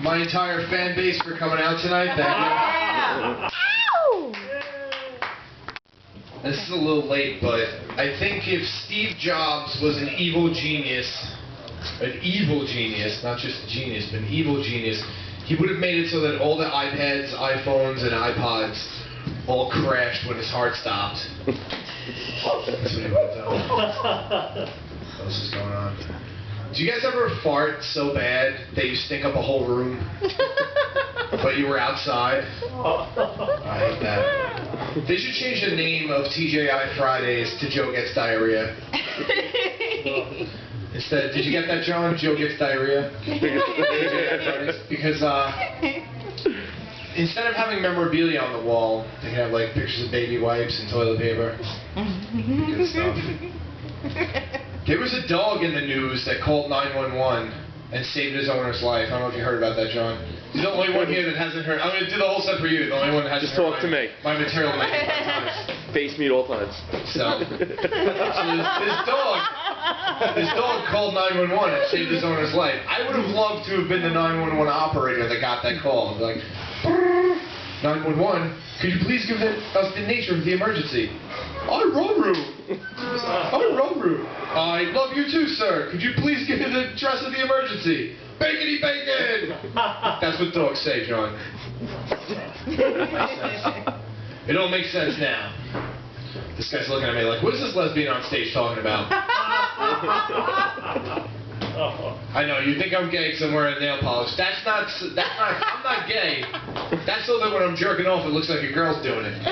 my entire fan base for coming out tonight. Thank you. This is a little late, but I think if Steve Jobs was an evil genius, not just a genius, but an evil genius, he would have made it so that all the iPads, iPhones, and iPods all crashed when his heart stopped. That's what he would have done. What else is going on? Do you guys ever fart so bad that you stink up a whole room, but you were outside? I hate that. They should change the name of TJI Fridays to Joe Gets Diarrhea. Instead, did you get that, John? Joe Gets Diarrhea? Because instead of having memorabilia on the wall, they can have like pictures of baby wipes and toilet paper. Good stuff. There was a dog in the news that called 911 and saved his owner's life. I don't know if you heard about that, John. You're the only one here that hasn't heard. I'm going to do the whole set for you. The only one that hasn't heard my material. Face mute all times. So this dog called 911 and saved his owner's life. I would have loved to have been the 911 operator that got that call. Like, 911, could you please give us the nature of the emergency? I love you too, sir. Could you please give me the address of the emergency? Bakety bacon! That's what dogs say, John. It all makes sense now. This guy's looking at me like, what is this lesbian on stage talking about? I know, you think I'm gay because I'm wearing nail polish. I'm not gay. That's so that when I'm jerking off, it looks like a girl's doing it.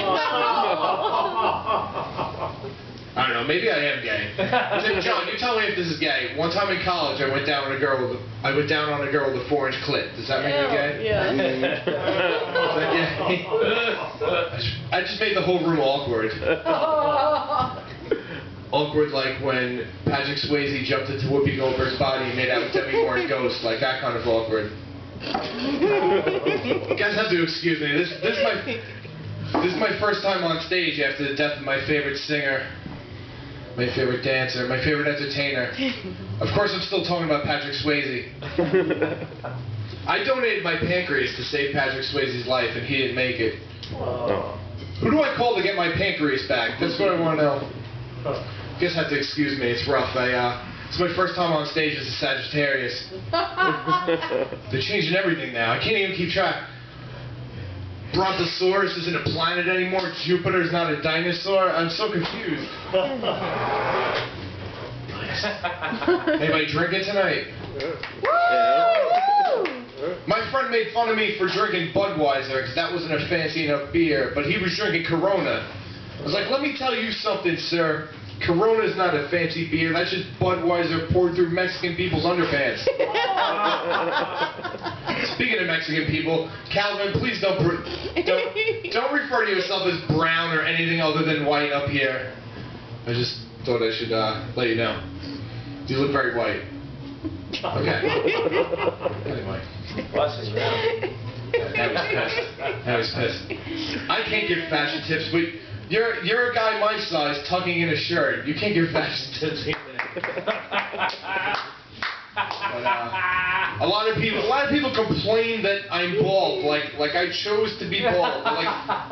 I don't know, maybe I am gay. John, you tell me if this is gay. One time in college, I went down on a girl with a 4-inch clit. Does that make me gay? Yeah. Is that gay? I just made the whole room awkward. Awkward like when Patrick Swayze jumped into Whoopi Goldberg's body and made out with Demi Moore and Ghost, like that kind of awkward. You guys have to excuse me. This is my first time on stage after the death of my favorite singer, my favorite dancer, my favorite entertainer. Of course, I'm still talking about Patrick Swayze. I donated my pancreas to save Patrick Swayze's life, and he didn't make it. Who do I call to get my pancreas back? That's what I want to know. You guys have to excuse me. It's rough. It's my first time on stage as a Sagittarius. They're changing everything now. I can't even keep track. Brontosaurus isn't a planet anymore. Jupiter's not a dinosaur. I'm so confused. Anybody drinking tonight? My friend made fun of me for drinking Budweiser because that wasn't a fancy enough beer, but he was drinking Corona. I was like, let me tell you something, sir. Corona's not a fancy beer. That's just Budweiser poured through Mexican people's underpants. Speaking of Mexican people, Calvin, please don't refer to yourself as brown or anything other than white up here. I just thought I should let you know. You look very white. Okay. Anyway. Now he's pissed. I can't give fashion tips. You're a guy my size tucking in a shirt. You can't give fashion tips either. But, a lot of people complain that I'm bald. Like I chose to be bald. Like,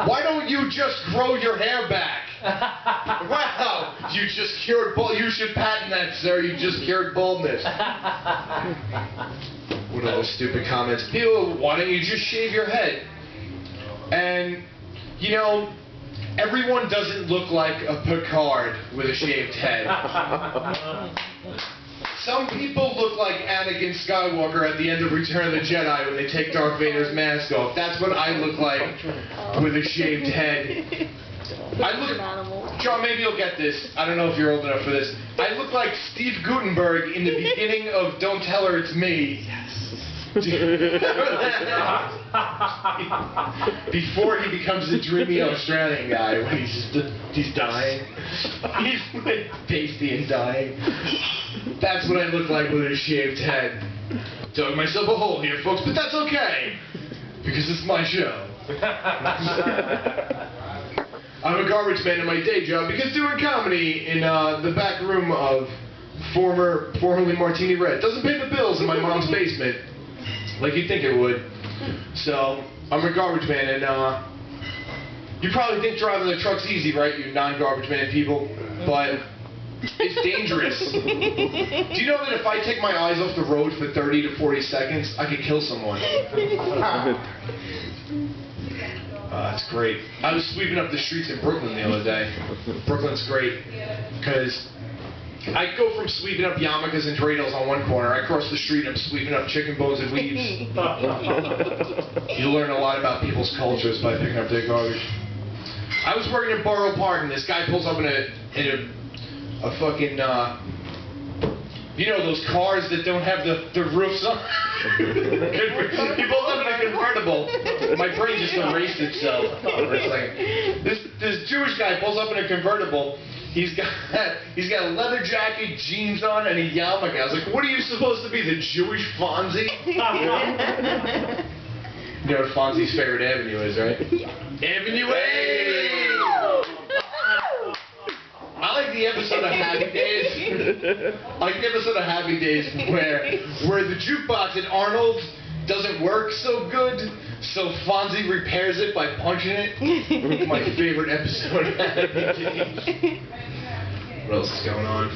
why don't you just grow your hair back? Wow, you just cured bald. You should patent that, sir. You just cured baldness. What are those stupid comments? People, why don't you just shave your head? And you know, everyone doesn't look like a Picard with a shaved head. Some people look like Anakin Skywalker at the end of Return of the Jedi when they take Darth Vader's mask off. That's what I look like with a shaved head. John, maybe you'll get this. I don't know if you're old enough for this. I look like Steve Guttenberg in the beginning of Don't Tell Her It's Me. Before he becomes the dreamy Australian guy when he's dying. He's like pasty and dying. That's what I look like with a shaved head. Dug myself a hole here, folks, but that's okay. Because it's my show. I'm a garbage man in my day job because doing comedy in the back room of formerly Martini Red doesn't pay the bills in my mom's basement. like you'd think it would. So I'm a garbage man, and you probably think driving the truck's easy, right? You non-garbage man people, but it's dangerous. Do you know that if I take my eyes off the road for 30 to 40 seconds, I could kill someone? It's great. I was sweeping up the streets in Brooklyn the other day. Brooklyn's great because I go from sweeping up yarmulkes and dreidels on one corner. I cross the street, I'm sweeping up chicken bones and weaves. You learn a lot about people's cultures by picking up their garbage. I was working at Borough Park, and this guy pulls up in a fucking, you know those cars that don't have the roofs on? He pulls up in a convertible. My brain just erased itself for a second. This Jewish guy pulls up in a convertible. He's got a leather jacket, jeans on, and a yarmulke. I was like, what are you supposed to be, the Jewish Fonzie? You know what Fonzie's favorite avenue is, right? Avenue A! I like the episode of Happy Days. I like the episode of Happy Days where the jukebox at Arnold doesn't work so good, so Fonzie repairs it by punching it. My favorite episode of Happy Days. What else is going on?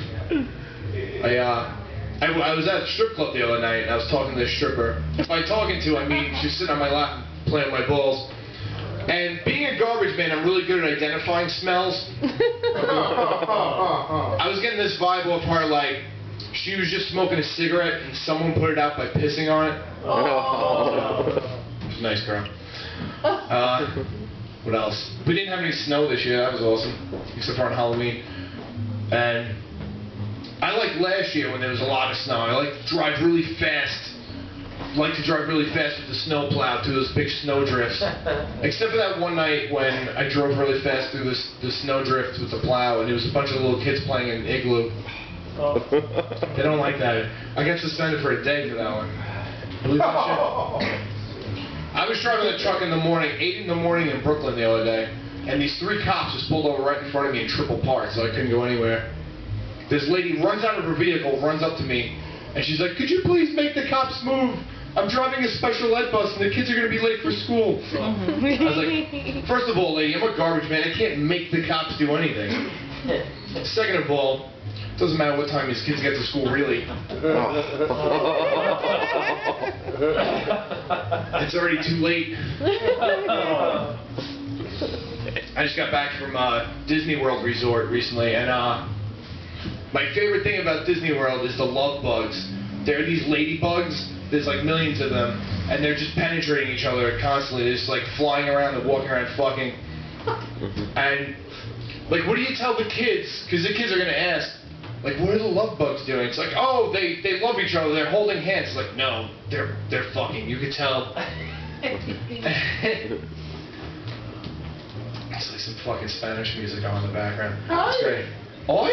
I was at a strip club the other night, and I was talking to this stripper. By talking to, I mean she's sitting on my lap playing with my balls. And being a garbage man, I'm really good at identifying smells. I was getting this vibe off her, like she was just smoking a cigarette and someone put it out by pissing on it. Nice girl. What else? We didn't have any snow this year. That was awesome, except for on Halloween. And I liked last year when there was a lot of snow. I like to drive really fast. With the snow plow through those big snow drifts. Except for that one night when I drove really fast through the snow drift with the plow, and there was a bunch of little kids playing in an igloo. They don't like that. I got suspended for a day for that one. Believe that shit? I was driving the truck in the morning, 8 in the morning in Brooklyn the other day, and these 3 cops just pulled over right in front of me in triple park, so I couldn't go anywhere. This lady runs out of her vehicle, runs up to me, and she's like, "Could you please make the cops move? I'm driving a special ed bus and the kids are going to be late for school." I was like, first of all, lady, I'm a garbage man. I can't make the cops do anything. Second of all, it doesn't matter what time these kids get to school, really. It's already too late. I just got back from Disney World Resort recently, and my favorite thing about Disney World is the love bugs. There are these ladybugs. There's like millions of them, and they're just penetrating each other constantly. They're just like flying around and walking around fucking. And like, what do you tell the kids? Because the kids are gonna ask, like, what are the love bugs doing? It's like, oh, they love each other. They're holding hands. It's like, no, they're fucking. You could tell. It's like some fucking Spanish music on in the background. It's great. Oi,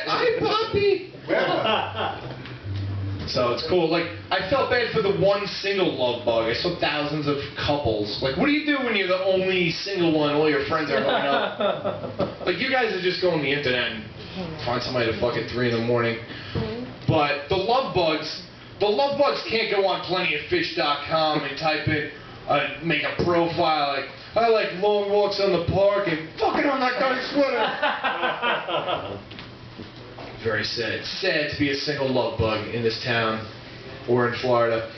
ay papi. So it's cool. Like, I felt bad for the one single love bug. I saw thousands of couples. Like, what do you do when you're the only single one? All your friends are hooking up. Like, you guys are just going on the internet and find somebody to fuck at 3 in the morning. But the love bugs can't go on plentyoffish.com and type in, make a profile like, I like long walks on the park and fucking on that guy's sweater. Very sad. Sad to be a single love bug in this town or in Florida.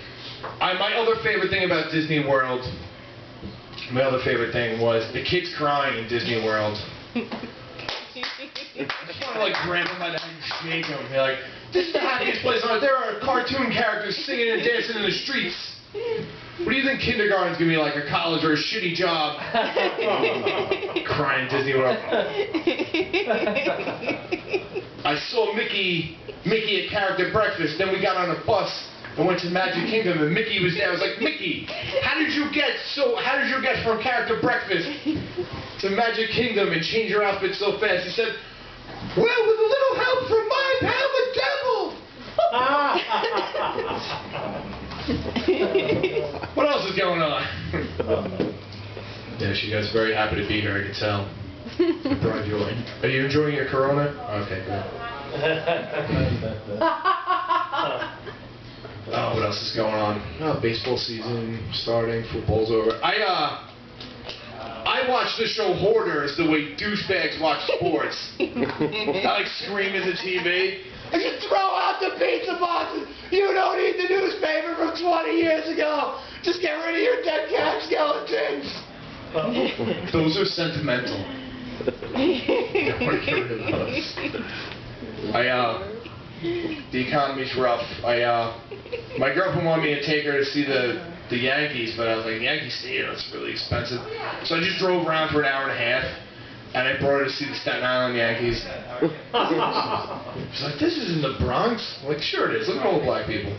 My other favorite thing about Disney World, my other favorite thing was the kids crying in Disney World. I just want to like grab them by the hand and shake them. They're like, this is the happiest place on earth. There are cartoon characters singing and dancing in the streets. What do you think kindergarten's gonna be like, a college or a shitty job? Crying in Disney World. I saw Mickey at Character Breakfast, then we got on a bus and went to Magic Kingdom and Mickey was there. I was like, Mickey, how did you get from Character Breakfast to Magic Kingdom and change your outfit so fast? He said, well, with a little help from my pal the devil. What else is going on? Yeah, she guy's very happy to be here, I can tell. Are you enjoying your Corona? Okay, good. Oh, what else is going on? Oh, baseball season starting, football's over. I watch the show Hoarders the way douchebags watch sports. I like scream at the TV. I should throw out the pizza boxes. You don't need the newspaper from 20 years ago. Just get rid of your dead cat skeletons. Those are sentimental. I want to get rid of those. The economy's rough. My girlfriend wanted me to take her to see the Yankees, but I was like, Yankee Stadium, that's really expensive. So I just drove around for an hour and a half, and I brought her to see the Staten Island Yankees. She's like, this is in the Bronx? I'm like, sure it is. Look at all the black people.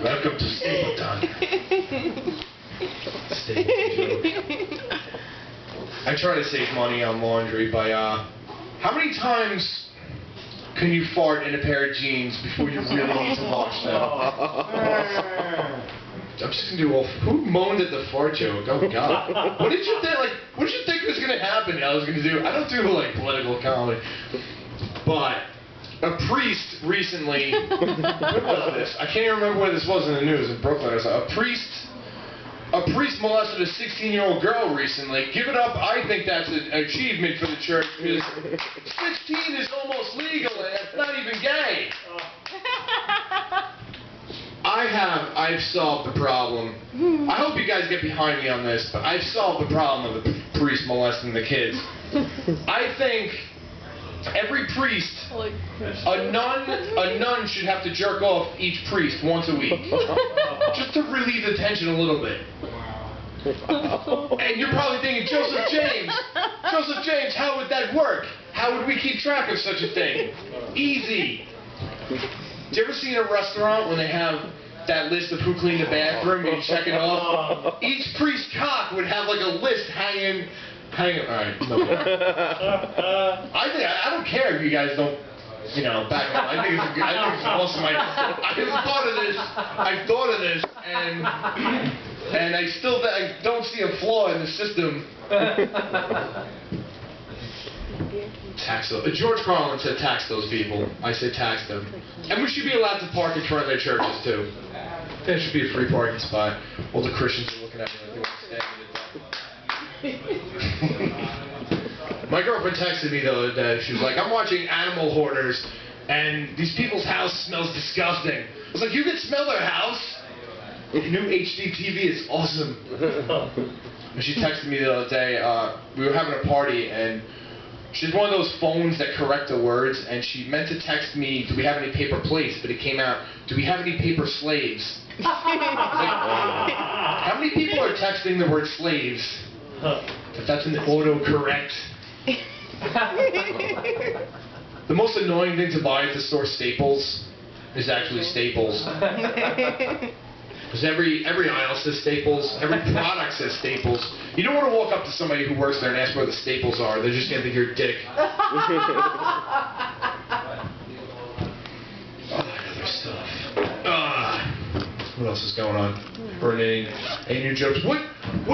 Welcome to Stapleton. I try to save money on laundry by, how many times can you fart in a pair of jeans before you really need to wash them? I'm just gonna do all. Who moaned at the fart joke? Oh God! What did you think? Like, what did you think was gonna happen? I was gonna do. I don't do like political comedy, but a priest recently. What was this? I can't even remember where this was in the news in Brooklyn. Or something. A priest molested a 16-year-old girl recently. Give it up. I think that's an achievement for the church because 16 is almost legal and it's not even gay. I've solved the problem. I hope you guys get behind me on this, but I've solved the problem of the priest molesting the kids. I think every priest, a nun should have to jerk off each priest once a week. Just to relieve the tension a little bit. And you're probably thinking, Joseph James, how would that work? How would we keep track of such a thing? Easy. Do you ever see in a restaurant when they have that list of who cleaned the bathroom and you check it off? Each priest's cock would have like a list hanging. Alright, no. I don't care if you guys don't, back up. I think it's an awesome idea. I've thought of this, and I don't see a flaw in the system. Tax those. George Carlin said tax those people. I say tax them. And we should be allowed to park in front of their churches too. There should be a free parking spot. All the Christians are looking at me like they want to stab me to death. My girlfriend texted me the other day. She was like, I'm watching Animal Hoarders, and these people's house smells disgusting. I was like, you can smell their house? The new HD TV is awesome. And she texted me the other day, we were having a party, and she has one of those phones that correct the words, and she meant to text me, do we have any paper plates? But it came out, do we have any paper slaves? Like, how many people are texting the word slaves? If that's an autocorrect. The most annoying thing to buy at the store, Staples, is actually Staples. Because every aisle says Staples, every product says Staples. You don't want to walk up to somebody who works there and ask where the Staples are. They're just going to think you're a dick. Other stuff. What else is going on? Or any new jokes? What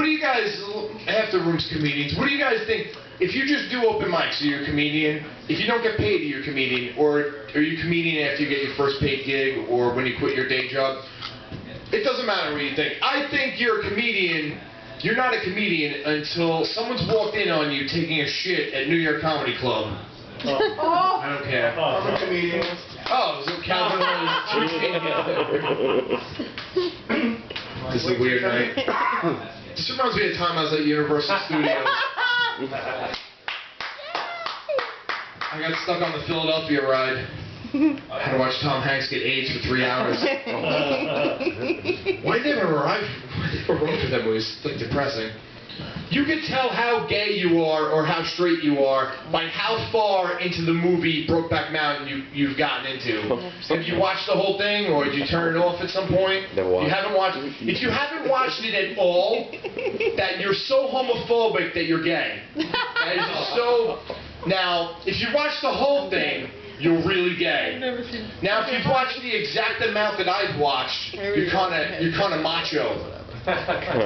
do you guys, half the room's comedians, what do you guys think? If you just do open mics, are you a comedian? If you don't get paid, are you a comedian? Or are you a comedian after you get your first paid gig or when you quit your day job? It doesn't matter what you think. I think you're a comedian. You're not a comedian until someone's walked in on you taking a shit at New York Comedy Club. Oh. I don't care. I'm a comedian. Oh, so Calvin was... This is a weird night. This reminds me of the time I was at Universal Studios. I got stuck on the Philadelphia ride. I had to watch Tom Hanks get AIDS for 3 hours. Why did they ever arrive? Why did they ever wrote for that movie? It's like depressing. You can tell how gay you are or how straight you are by how far into the movie Brokeback Mountain you've gotten into. Have you watched the whole thing or did you turn it off at some point? You haven't watched it. If you haven't watched it at all, that you're so homophobic that you're gay. That is so... Now, if you watch the whole thing, you're really gay. Now, if you've watched the exact amount that I've watched, you're kind of macho.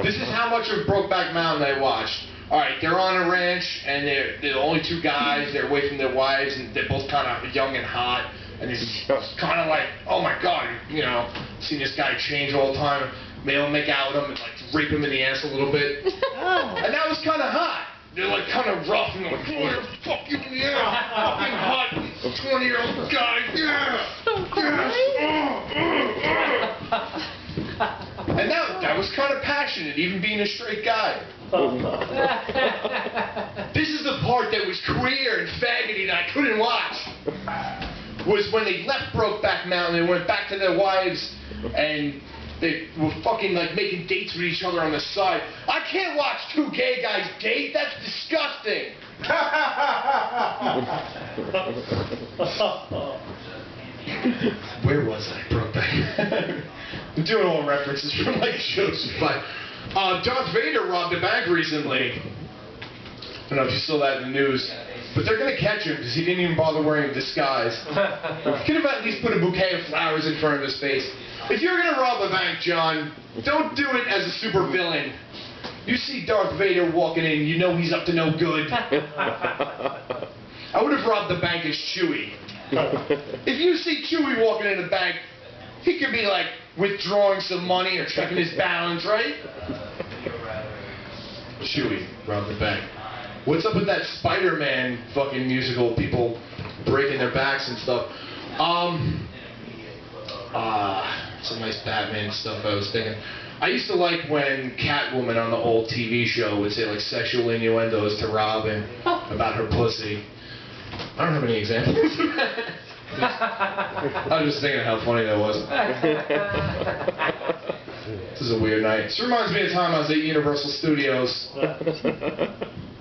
This is how much of Brokeback Mountain I watched. Alright, they're on a ranch, and they're the only two guys. They're away from their wives, and they're both kind of young and hot. and he's kind of like, oh my god, you know, seeing this guy change all the time. They'll make out with him and like rape him in the ass a little bit. And that was kind of hot. They're like kind of rough and like, oh, fuck you, yeah, fucking hot 20-year-old guy, yeah, yes. And that was kind of passionate, even being a straight guy. This is the part that was queer and faggoty that I couldn't watch. Was when they left Brokeback Mountain and went back to their wives and they were fucking like making dates with each other on the side. I can't watch two gay guys date. That's disgusting. Where was I? Brokeback. I'm doing all references from like shows, but Darth Vader robbed a bank recently. I don't know if you saw that in the news. But they're going to catch him because he didn't even bother wearing a disguise. Could have at least put a bouquet of flowers in front of his face. If you're going to rob a bank, John, don't do it as a super villain. You see Darth Vader walking in, you know he's up to no good. I would have robbed the bank as Chewie. If you see Chewie walking in the bank, he could be like withdrawing some money or checking his balance, right? Chewie robbed the bank. What's up with that Spider-Man fucking musical, people breaking their backs and stuff? Some nice Batman stuff I was thinking. I used to like when Catwoman on the old TV show would say like sexual innuendos to Robin about her pussy. I don't have any examples of that. I was just thinking of how funny that was. This is a weird night. This reminds me of the time I was at Universal Studios.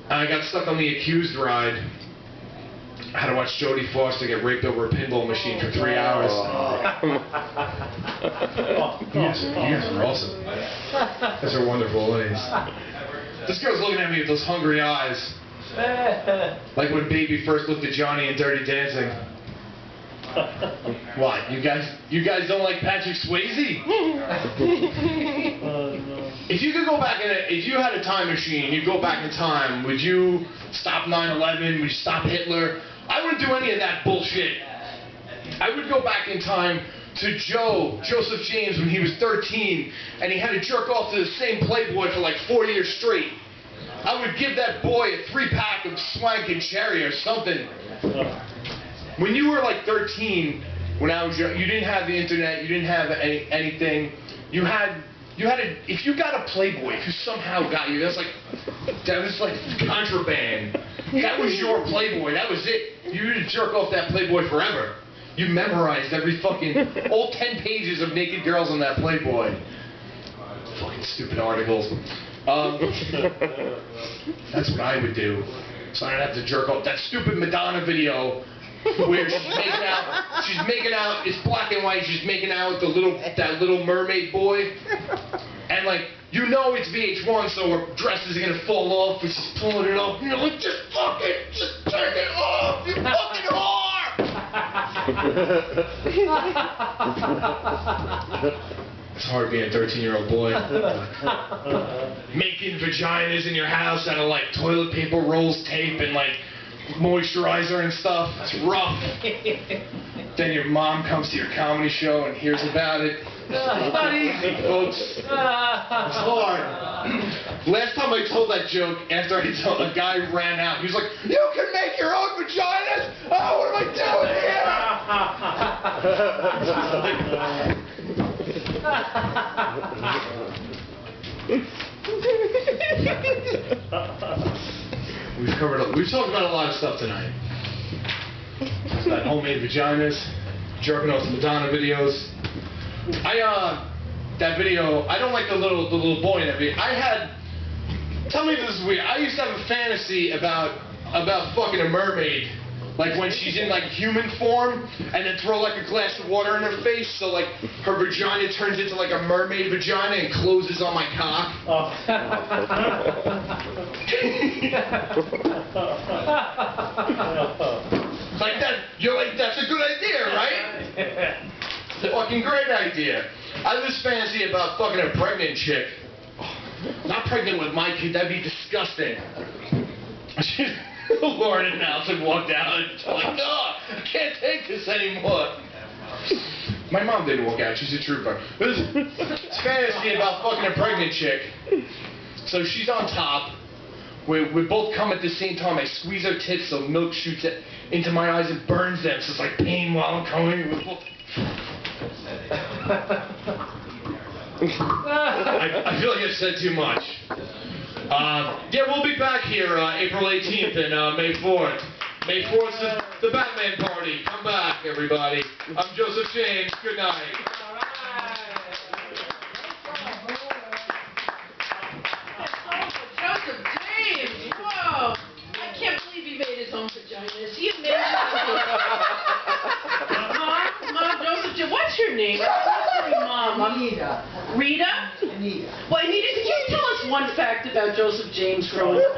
I got stuck on the Accused ride. I had to watch Jodie Foster get raped over a pinball machine for 3 hours. You guys are awesome. Those are wonderful ladies. This girl's looking at me with those hungry eyes. Like when Baby first looked at Johnny in Dirty Dancing. What? You guys don't like Patrick Swayze? If you could go back if you had a time machine, you'd go back in time, would you stop 9/11? Would you stop Hitler? I wouldn't do any of that bullshit. I would go back in time to Joseph James, when he was 13, and he had to jerk off to the same Playboy for like 4 years straight. I would give that boy a 3-pack of Swank and Cherry or something. When you were like 13, when I was young, you didn't have the internet, you didn't have anything. If you got a Playboy, if you somehow got you, that was like contraband. That was your Playboy, that was it. You would jerk off that Playboy forever. You memorized every fucking, all 10 pages of naked girls on that Playboy. Fucking stupid articles. That's what I would do. So I don't have to jerk off that stupid Madonna video where she's making out, it's black and white, she's making out with that little mermaid boy. And like, you know it's VH1, so her dress is gonna fall off, but she's pulling it up. You're like, just take it off, you fucking whore! It's hard being a 13-year-old boy. Making vaginas in your house out of like toilet paper rolls, tape, and like moisturizer and stuff. It's rough. Then your mom comes to your comedy show and hears about it. It's not easy, folks. It's hard. Last time I told that joke, after I told a guy ran out, he was like, "You can make your own vaginas? Oh, what am I doing here?" We've talked about a lot of stuff tonight. About homemade vaginas, jerking off the Madonna videos. That video, I don't like the little boy in that video. Tell me if this is weird. I used to have a fantasy about fucking a mermaid. Like when she's in like human form, and then throw like a glass of water in her face, so like her vagina turns into like a mermaid vagina and closes on my cock. Like that, you're like, that's a good idea, right? It's a fucking great idea. I have this fantasy about fucking a pregnant chick. Not pregnant with my kid, that'd be disgusting. Lauren and Allison walked out and she's like, no, I can't take this anymore. My mom didn't walk out. She's a trooper. It's fantasy about fucking a pregnant chick. So she's on top. We both come at the same time. I squeeze her tits so milk shoots into my eyes and burns them. So it's like pain while I'm coming. I feel like I said too much. Yeah, we'll be back here April 18th and May 4th. May 4th is the Batman party. Come back, everybody. I'm Joseph James. Good night. Joseph James. Whoa. I can't believe he made his own vagina. Is he amazing? Mom, Joseph James. What's your name? Mom. Anita. Rita? Anita. Well, Anita, could you tell us one fact about Joseph James growing up?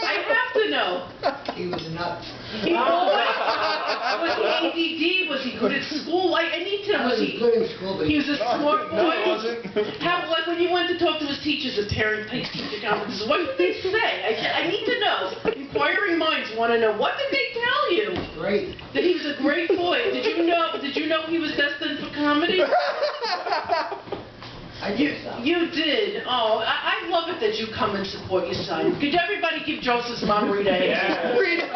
I have to know. He was nuts. He was he ADD? Was he good at school? I need to know. Was he good in school? But he was a smart boy? No, he wasn't. How, like when you went to talk to his teachers at parent-teacher conferences, what did they say? I need to know. Inquiring minds want to know. What did they tell you? Great. That he was a great boy. Did you know he was destined for comedy? I did so. You did. Oh, I love it that you come and support your son. Could everybody give Joseph's mom Rita a hand? Yeah. Rita.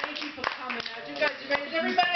Thank you for coming out. You guys are ready. Is everybody